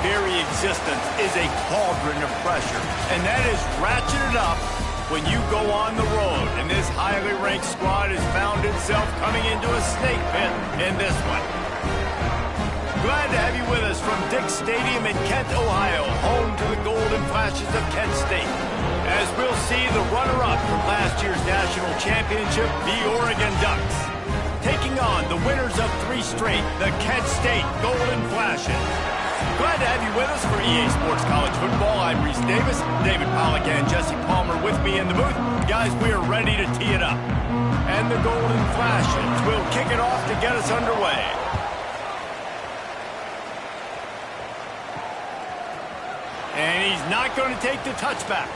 very existence is a cauldron of pressure, and that is ratcheted up when you go on the road. And this highly ranked squad has found itself coming into a snake pit in this one. Glad to have you with us from Dick's Stadium in Kent, Ohio, home to the Golden Flashes of Kent State. As we'll see the runner-up from last year's national championship, the Oregon Ducks, taking on the winners of 3 straight, the Kent State Golden Flashes. Glad to have you with us for EA Sports College Football. I'm Reese Davis, David Pollack and Jesse Palmer with me in the booth. Guys, we are ready to tee it up. And the Golden Flashes will kick it off to get us underway. And he's not going to take the touchback.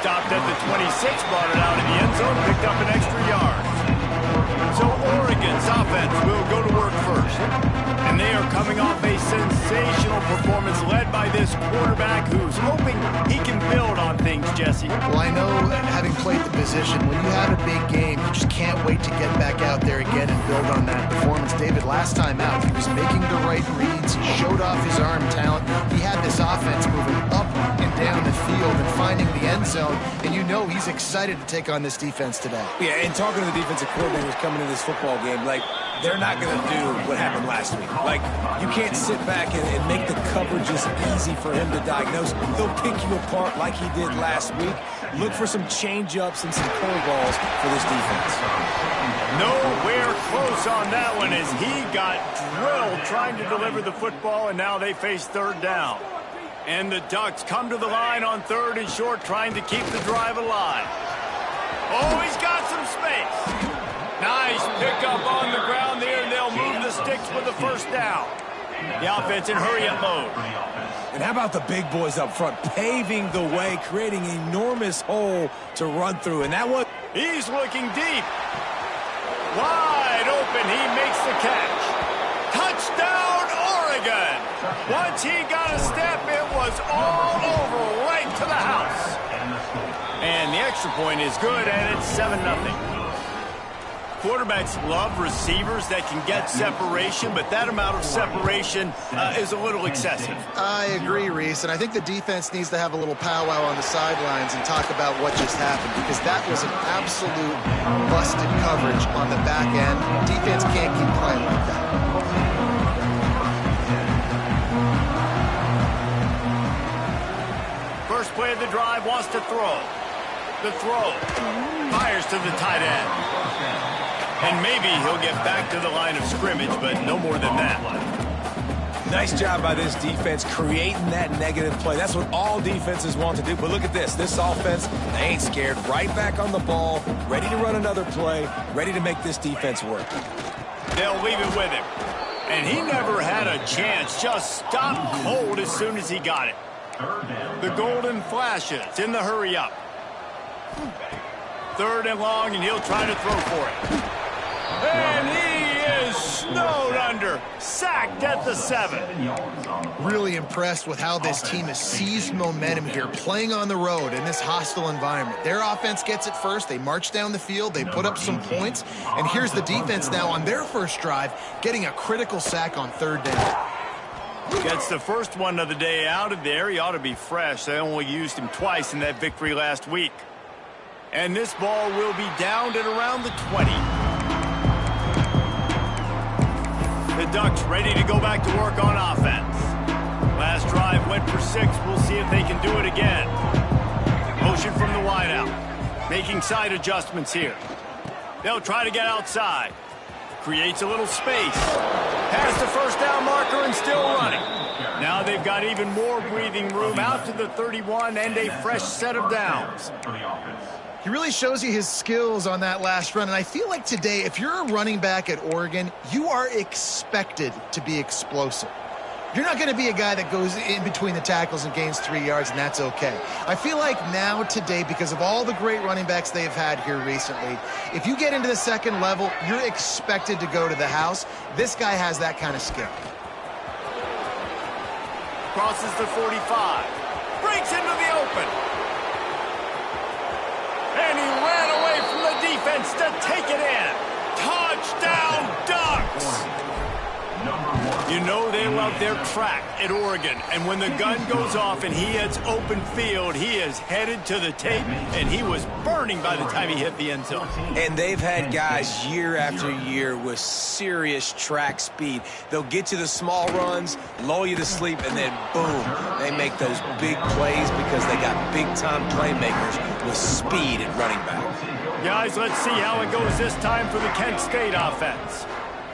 Stopped at the 26, brought it out in the end zone, picked up an extra yard. So Oregon's offense will go to work first. And they are coming off a sensational performance led by this quarterback who's hoping he can build on things, Jesse. Well, I know, having played the position, when you have a big game, you just can't wait to get back out there again and build on that performance. David, last time out, he was making the right reads. He showed off his arm talent. He had this offense moving up and down the field and finding the end zone. And you know he's excited to take on this defense today. Yeah, and talking to the defensive coordinators coming into this football game, like, they're not going to do what happened last week. Like, you can't sit back and make the coverages easy for him to diagnose. He'll pick you apart like he did last week. Look for some change-ups and some curveballs for this defense. Nowhere close on that one as he got drilled trying to deliver the football, and now they face 3rd down. And the Ducks come to the line on 3rd and short, trying to keep the drive alive. Oh, he's got some space. Nice pickup on the ground there, and they'll move the sticks with the 1st down. The offense in hurry-up mode. And how about the big boys up front, paving the way, creating an enormous hole to run through. And that one... He's looking deep. Wide open, he makes the catch. Touchdown, Oregon! Once he got a step, it was all over, right to the house. And the extra point is good, and it's 7-0. Quarterbacks love receivers that can get separation, but that amount of separation is a little excessive. I agree, Reese, and I think the defense needs to have a little powwow on the sidelines and talk about what just happened, because that was an absolute busted coverage on the back end. Defense can't keep playing like that. First play of the drive, wants to throw. The throw fires to the tight end. And maybe he'll get back to the line of scrimmage, but no more than that. Nice job by this defense creating that negative play. That's what all defenses want to do. But look at this. This offense, they ain't scared. Right back on the ball, ready to run another play, ready to make this defense work. They'll leave it with him. And he never had a chance. Just stopped cold as soon as he got it. The Golden Flashes in the hurry-up. 3rd and long, and he'll try to throw for it. And he is snowed under, sacked at the 7. Really impressed with how this team has seized momentum here, playing on the road in this hostile environment. Their offense gets it first. They march down the field. They put up some points. And here's the defense now on their first drive, getting a critical sack on 3rd down. Gets the first one of the day out of there. He ought to be fresh. They only used him twice in that victory last week. And this ball will be downed at around the 20. The Ducks ready to go back to work on offense. Last drive went for 6. We'll see if they can do it again. Motion from the wideout. Making side adjustments here. They'll try to get outside. Creates a little space. Past the 1st down marker and still running. Now they've got even more breathing room out to the 31 and a fresh set of downs. He really shows you his skills on that last run, and I feel like today, if you're a running back at Oregon, you are expected to be explosive. You're not going to be a guy that goes in between the tackles and gains 3 yards, and that's okay. I feel like now, today, because of all the great running backs they've had here recently, if you get into the 2nd level, you're expected to go to the house. This guy has that kind of skill. Crosses the 45. Breaks into the open. And he ran away from the defense to take it in. Touchdown, Ducks! You know they love their track at Oregon, and when the gun goes off and he hits open field, he is headed to the tape, and he was burning by the time he hit the end zone. And they've had guys year after year with serious track speed. They'll get you the small runs, lull you to sleep, and then boom, they make those big plays because they got big-time playmakers with speed at running back. Guys, let's see how it goes this time for the Kent State offense.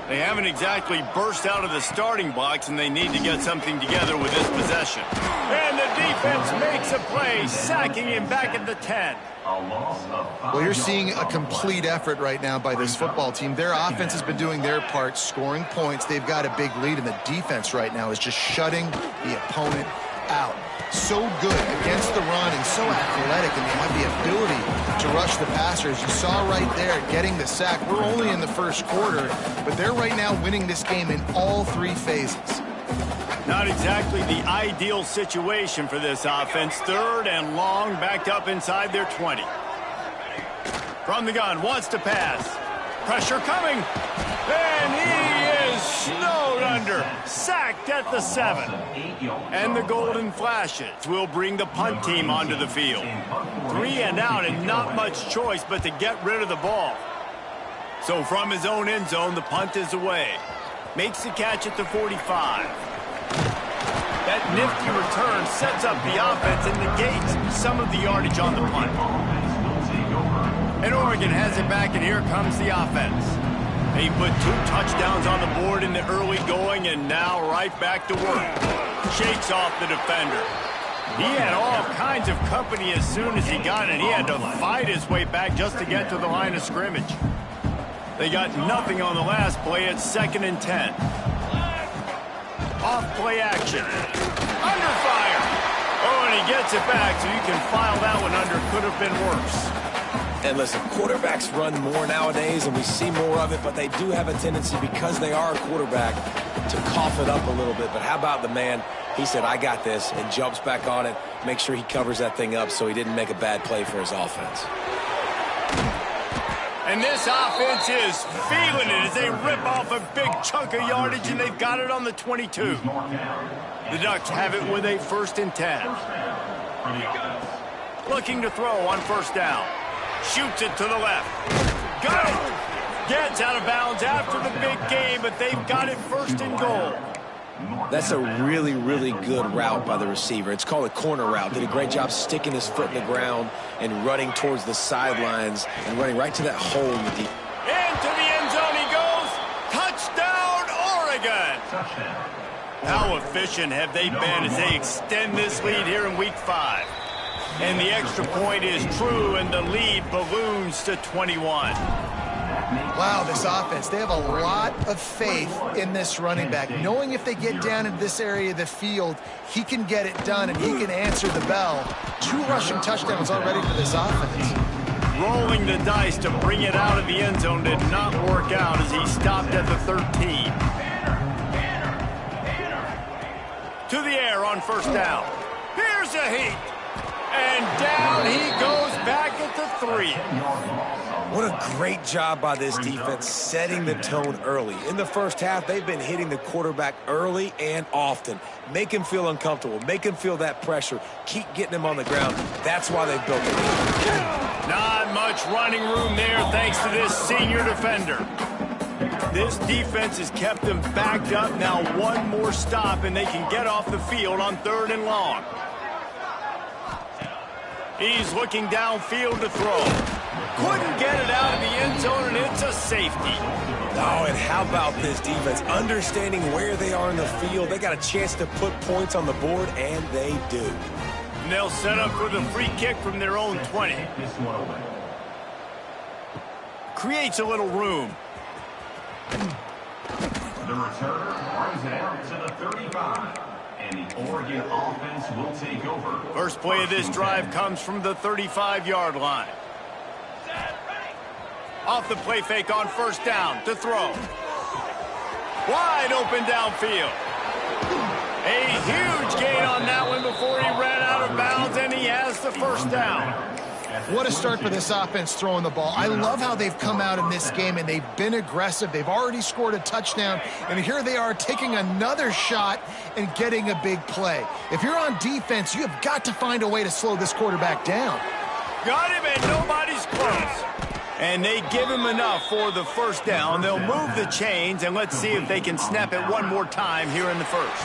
They haven't exactly burst out of the starting blocks, and they need to get something together with this possession. And the defense makes a play, sacking him back at the 10. Well, you're seeing a complete effort right now by this football team. Their offense has been doing their part, scoring points. They've got a big lead, and the defense right now is just shutting the opponent out. So good against the run and so athletic, and they have the ability to rush the passer. As you saw right there, getting the sack. We're only in the first quarter, but they're right now winning this game in all three phases. Not exactly the ideal situation for this offense. 3rd and long, backed up inside their 20. From the gun, wants to pass. Pressure coming. And he is snowed under. Sacked at the 7. And the golden flashes will bring the punt team onto the field. 3 and out, and not much choice but to get rid of the ball. So from his own end zone, the punt is away. Makes the catch at the 45. That nifty return sets up the offense and negates some of the yardage on the punt. And Oregon has it back, and here comes the offense. They put 2 touchdowns on the board in the early going, and now right back to work. Shakes off the defender. He had all kinds of company as soon as he got it. He had to fight his way back just to get to the line of scrimmage. They got nothing on the last play. It's 2nd and 10. Off play action. Under fire. Oh, and he gets it back, so you can file that one under. Could have been worse. And listen, quarterbacks run more nowadays, and we see more of it, but they do have a tendency, because they are a quarterback, to cough it up a little bit. But how about the man? He said, I got this, and jumps back on it, make sure he covers that thing up so he didn't make a bad play for his offense. And this offense is feeling it as they rip off a big chunk of yardage, and they've got it on the 22. The Ducks have it with a 1st and 10. Looking to throw on 1st down. Shoots it to the left. Got it! Gets out of bounds after the big game, but they've got it 1st and goal. That's a really, really good route by the receiver. It's called a corner route. Did a great job sticking his foot in the ground and running towards the sidelines and running right to that hole in the deep. Into the end zone he goes. Touchdown, Oregon! How efficient have they been as they extend this lead here in Week 5? And the extra point is true, and the lead balloons to 21. Wow, this offense, they have a lot of faith in this running back, knowing if they get down into this area of the field, he can get it done and he can answer the bell. 2 rushing touchdowns already for this offense. Rolling the dice to bring it out of the end zone did not work out as he stopped at the 13. To the air on 1st down. Here's a heat. And down he goes back at the 3. What a great job by this defense setting the tone early. In the first half, they've been hitting the quarterback early and often. Make him feel uncomfortable. Make him feel that pressure. Keep getting him on the ground. That's why they've built it. Not much running room there thanks to this senior defender. This defense has kept them backed up. Now 1 more stop, and they can get off the field on 3rd and long. He's looking downfield to throw. Couldn't get it out of the end zone, and it's a safety. Oh, and how about this defense? Understanding where they are in the field. They got a chance to put points on the board, and they do. And they'll set up for the free kick from their own 20. Creates a little room. The returner brings it out to the 35. And the Oregon offense will take over. First play of this drive comes from the 35-yard line. Off the play fake on 1st down to throw. Wide open downfield. A huge gain on that one before he ran out of bounds, and he has the 1st down. What a start for this offense throwing the ball. I love how they've come out in this game, and they've been aggressive. They've already scored a touchdown, and here they are taking another shot and getting a big play. If you're on defense, you have got to find a way to slow this quarterback down. Got him, and nobody's close. And they give him enough for the first down. They'll move the chains, and let's see if they can snap it one more time here in the first.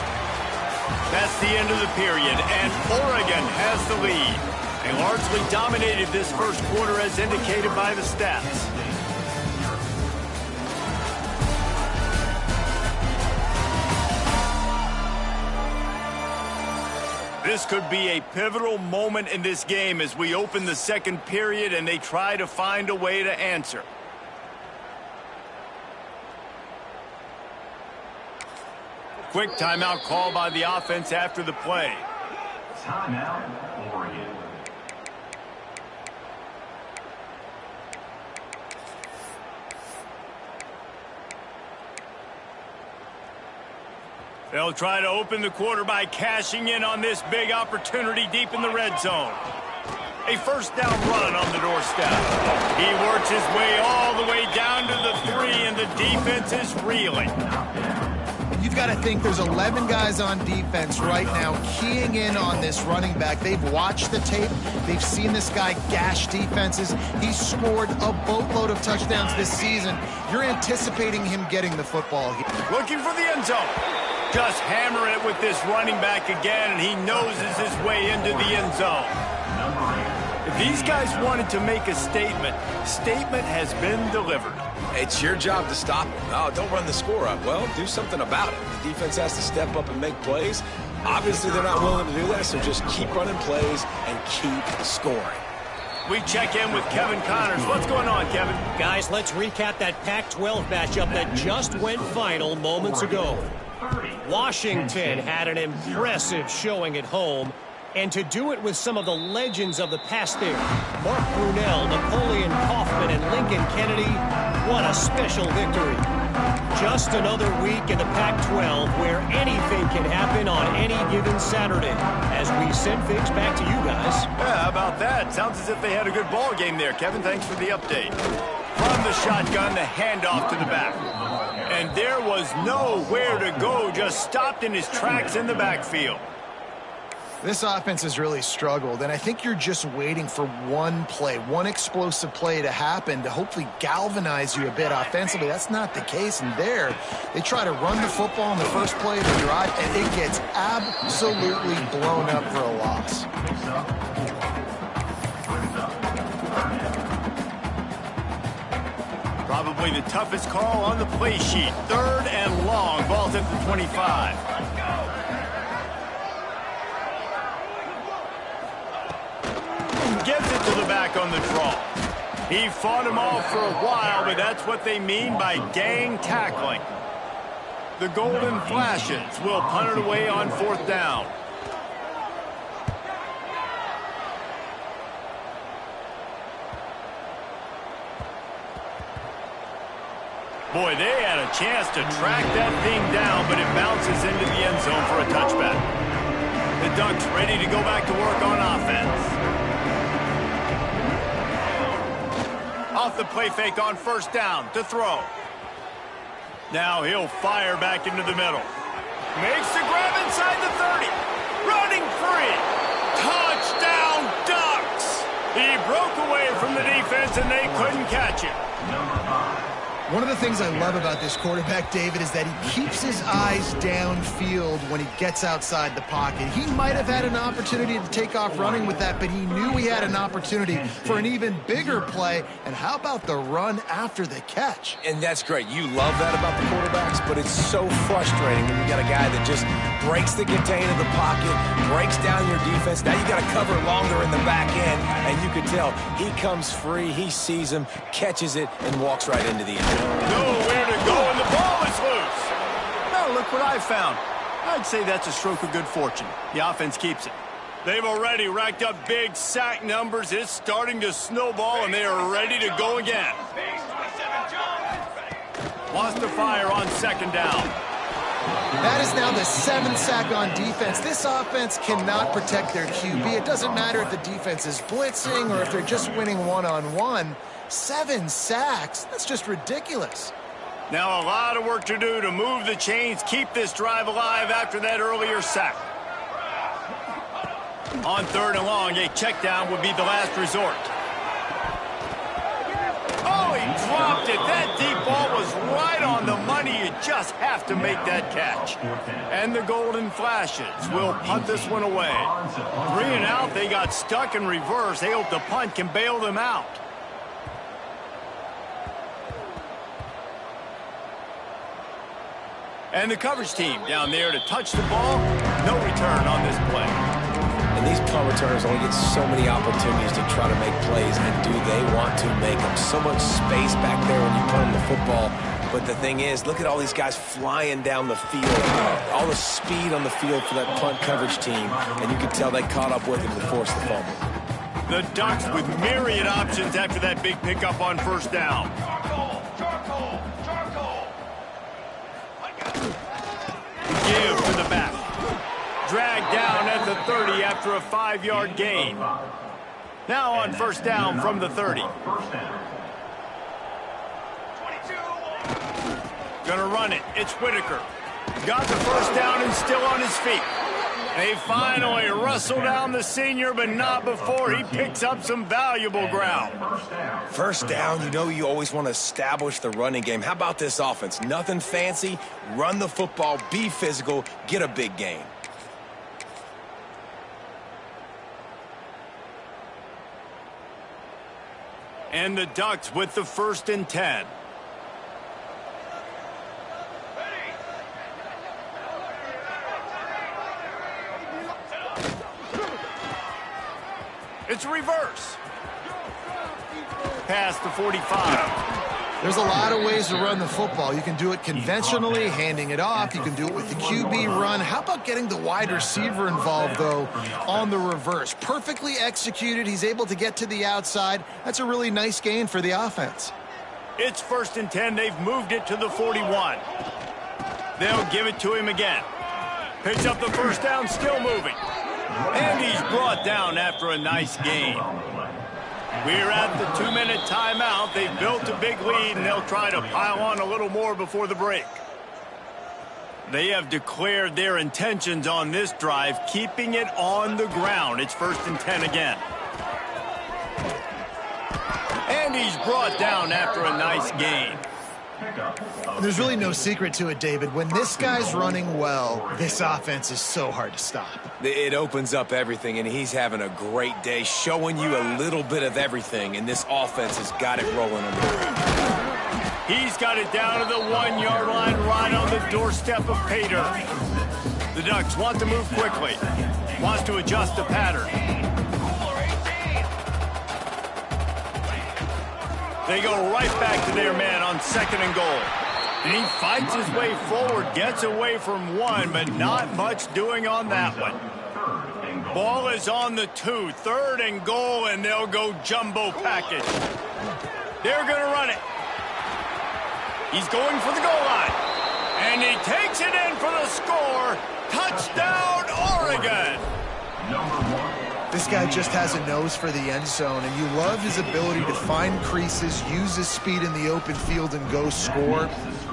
That's the end of the period, and Oregon has the lead. They largely dominated this first quarter as indicated by the stats. This could be a pivotal moment in this game as we open the second period and they try to find a way to answer. Quick timeout call by the offense after the play. Timeout, Oregon. They'll try to open the quarter by cashing in on this big opportunity deep in the red zone. A first down run on the doorstep. He works his way all the way down to the 3, and the defense is reeling. You've got to think there's 11 guys on defense right now keying in on this running back. They've watched the tape. They've seen this guy gash defenses. He's scored a boatload of touchdowns this season. You're anticipating him getting the football here. Looking for the end zone. Just hammer it with this running back again, and he noses his way into the end zone. If these guys wanted to make a statement has been delivered. It's your job to stop him. Oh, don't run the score up. Well, do something about it. The defense has to step up and make plays. Obviously, they're not willing to do that, so just keep running plays and keep scoring. We check in with Kevin Connors. What's going on, Kevin? Guys, let's recap that Pac-12 matchup that just went final moments ago. Washington had an impressive showing at home, and to do it with some of the legends of the past there, Mark Brunell, Napoleon Kaufman, and Lincoln Kennedy, what a special victory. Just another week in the Pac-12 where anything can happen on any given Saturday. As we send things back to you guys. Yeah, how about that? Sounds as if they had a good ball game there, Kevin. Thanks for the update. From the shotgun, the handoff to the back. And there was nowhere to go, just stopped in his tracks in the backfield. This offense has really struggled, and I think you're just waiting for one play, one explosive play to happen to hopefully galvanize you a bit offensively. That's not the case, and there, they try to run the football in the first play of the drive, and it gets absolutely blown up for a loss. Probably the toughest call on the play sheet. 3rd and long, ball's at the 25. Gets it to the back on the draw. He fought him off for a while, but that's what they mean by gang tackling. The Golden Flashes will punt it away on 4th down. Boy, they had a chance to track that thing down, but it bounces into the end zone for a touchback. The Ducks ready to go back to work on offense. Off the play fake on 1st down to throw. Now he'll fire back into the middle. Makes the grab inside the 30. Running free. Touchdown, Ducks! He broke away from the defense and they couldn't catch him. One of the things I love about this quarterback, David, is that he keeps his eyes downfield when he gets outside the pocket. He might have had an opportunity to take off running with that, but he knew he had an opportunity for an even bigger play. And how about the run after the catch? And that's great. You love that about the quarterbacks, but it's so frustrating when you got a guy that just breaks the contain of the pocket, breaks down your defense. Now you got to cover longer in the back end, and you can tell he comes free, he sees him, catches it, and walks right into the end. Nowhere to go, and the ball is loose. Now look what I found. I'd say that's a stroke of good fortune. The offense keeps it. They've already racked up big sack numbers. It's starting to snowball, and they are ready to go again. Wants to fire on 2nd down. That is now the 7th sack on defense. This offense cannot protect their QB. It doesn't matter if the defense is blitzing or if they're just winning one-on-one. 7 sacks, that's just ridiculous. Now a lot of work to do to move the chains, keep this drive alive after that earlier sack. On 3rd and long, a check down would be the last resort. Oh, he dropped it. That deep ball was right on the money. You just have to make that catch. And the golden flashes will punt this one away. 3 and out, they got stuck in reverse. They hope the punt can bail them out. And the coverage team down there to touch the ball. No return on this play. And these punt returners only get so many opportunities to try to make plays, and do they want to make them? So much space back there when you punt the football. But the thing is, look at all these guys flying down the field. All the speed on the field for that punt coverage team, and you can tell they caught up with him to force the fumble. The Ducks with myriad options after that big pickup on 1st down. Give to the back. Dragged down at the 30 after a 5-yard gain. Now on 1st down from the 30. Gonna run it. It's Whitaker. Got the 1st down and still on his feet. They finally wrestle down the senior, but not before he picks up some valuable ground. 1st down, you know you always want to establish the running game. How about this offense? Nothing fancy. Run the football, be physical, get a big gain. And the Ducks with the 1st and 10. It's reverse. Past the 45. There's a lot of ways to run the football. You can do it conventionally, handing it off. You can do it with the QB run. How about getting the wide receiver involved, though, on the reverse? Perfectly executed. He's able to get to the outside. That's a really nice gain for the offense. It's 1st and 10. They've moved it to the 41. They'll give it to him again. Picks up the 1st down, still moving. And he's brought down after a nice gain. We're at the 2-minute timeout. They've built a big lead, and they'll try to pile on a little more before the break. They have declared their intentions on this drive, keeping it on the ground. It's 1st and 10 again. And he's brought down after a nice gain. There's really no secret to it, David. When this guy's running well, this offense is so hard to stop. It opens up everything, and he's having a great day, showing you a little bit of everything, and this offense has got it rolling on the ground. He's got it down to the 1-yard line, right on the doorstep of Pater. The Ducks want to move quickly. Wants to adjust the pattern. They go right back to their man on 2nd and goal. And he fights his way forward, gets away from one, but not much doing on that one. Ball is on the 2, 3rd and goal, and they'll go jumbo package. They're going to run it. He's going for the goal line. And he takes it in for the score. Touchdown, Oregon. This guy just has a nose for the end zone, and you love his ability to find creases, use his speed in the open field, and go score.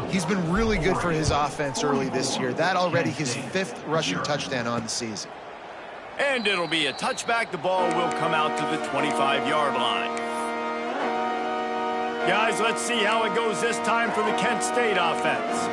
He's been really good for his offense early this year. That already his 5th rushing touchdown on the season. And it'll be a touchback. The ball will come out to the 25-yard line. Guys, let's see how it goes this time for the Kent State offense.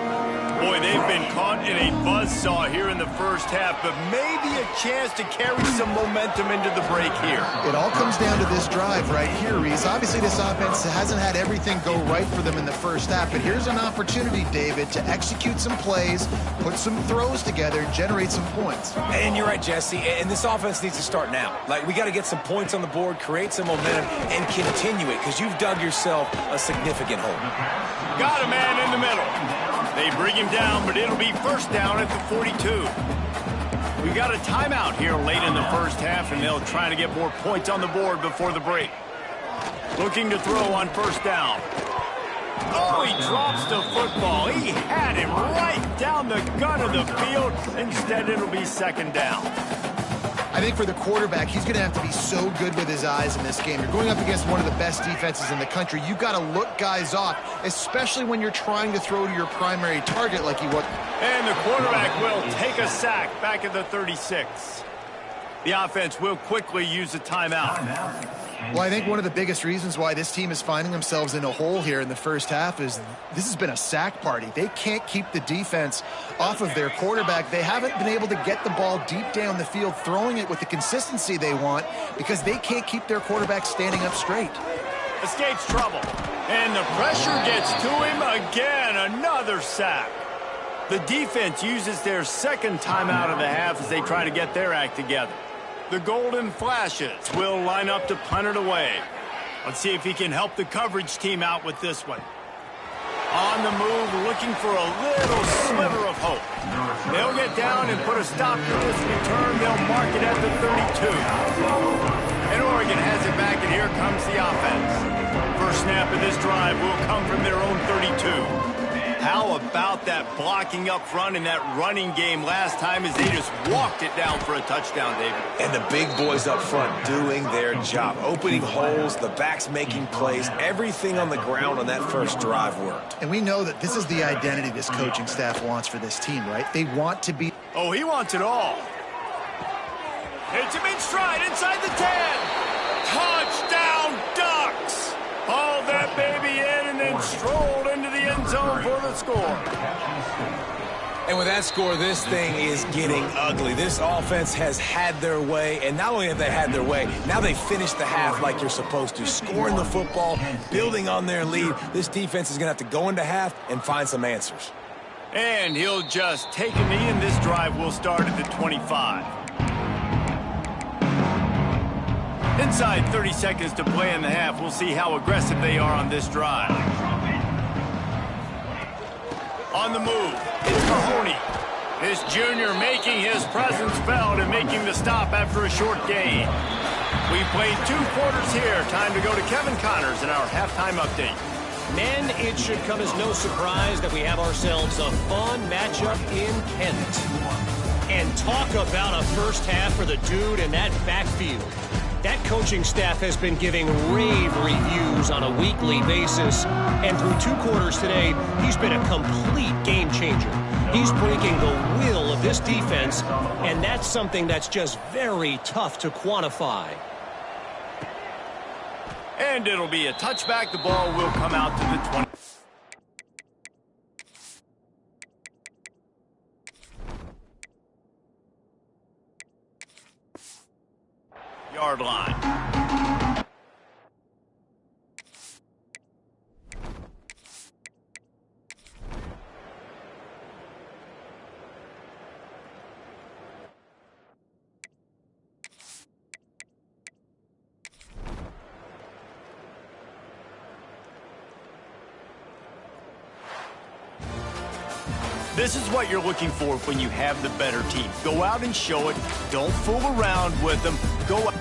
Boy, they've been caught in a buzzsaw here in the 1st half, but maybe a chance to carry some momentum into the break here. It all comes down to this drive right here, Reese. Obviously, this offense hasn't had everything go right for them in the 1st half, but here's an opportunity, David, to execute some plays, put some throws together, and generate some points. And you're right, Jesse, and this offense needs to start now. Like, we got to get some points on the board, create some momentum, and continue it, because you've dug yourself a significant hole. Got a man in the middle. They bring him down, but it'll be 1st down at the 42. We got a timeout here late in the 1st half, and they'll try to get more points on the board before the break. Looking to throw on 1st down. Oh, he drops the football. He had him right down the gun of the field. Instead, it'll be second down. I think for the quarterback, he's going to have to be so good with his eyes in this game. You're going up against one of the best defenses in the country. You've got to look guys off, especially when you're trying to throw to your primary target like he was. And the quarterback will take a sack back at the 36. The offense will quickly use a timeout. Well, I think one of the biggest reasons why this team is finding themselves in a hole here in the first half is this has been a sack party. They can't keep the defense off of their quarterback. They haven't been able to get the ball deep down the field, throwing it with the consistency they want because they can't keep their quarterback standing up straight. Escapes trouble. And the pressure gets to him again. Another sack. The defense uses their second timeout of the half as they try to get their act together. The Golden Flashes will line up to punt it away. Let's see if he can help the coverage team out with this one. On the move, looking for a little sliver of hope. They'll get down and put a stop to this return. They'll mark it at the 32. And Oregon has it back, and here comes the offense. First snap of this drive will come from their own 32. How about that blocking up front in that running game last time as they just walked it down for a touchdown, David? And the big boys up front doing their job. Opening holes, the backs making plays. Everything on the ground on that first drive worked. And we know that this is the identity this coaching staff wants for this team, right? They want to be... Oh, he wants it all. Hits him in stride inside the 10. Touchdown, Ducks! Hauled that baby in and then strolled into the end zone for the score. And with that score, this thing is getting ugly. This offense has had their way, and not only have they had their way, now they finished the half like you're supposed to, scoring the football, building on their lead. This defense is going to have to go into half and find some answers. And he'll just take a knee, and this drive will start at the 25. Inside 30 seconds to play in the half. We'll see how aggressive they are on this drive. On the move, it's Mahoney. This junior making his presence felt and making the stop after a short gain. We played 2 quarters here. Time to go to Kevin Connors in our halftime update. Men, it should come as no surprise that we have ourselves a fun matchup in Kent. And talk about a first half for the dude in that backfield. That coaching staff has been giving rave reviews on a weekly basis. And through 2 quarters today, he's been a complete game changer. He's breaking the will of this defense, and that's something that's just very tough to quantify. And it'll be a touchback. The ball will come out to the 20. Yard line. This is what you're looking for when you have the better team. Go out and show it. Don't fool around with them. Go out.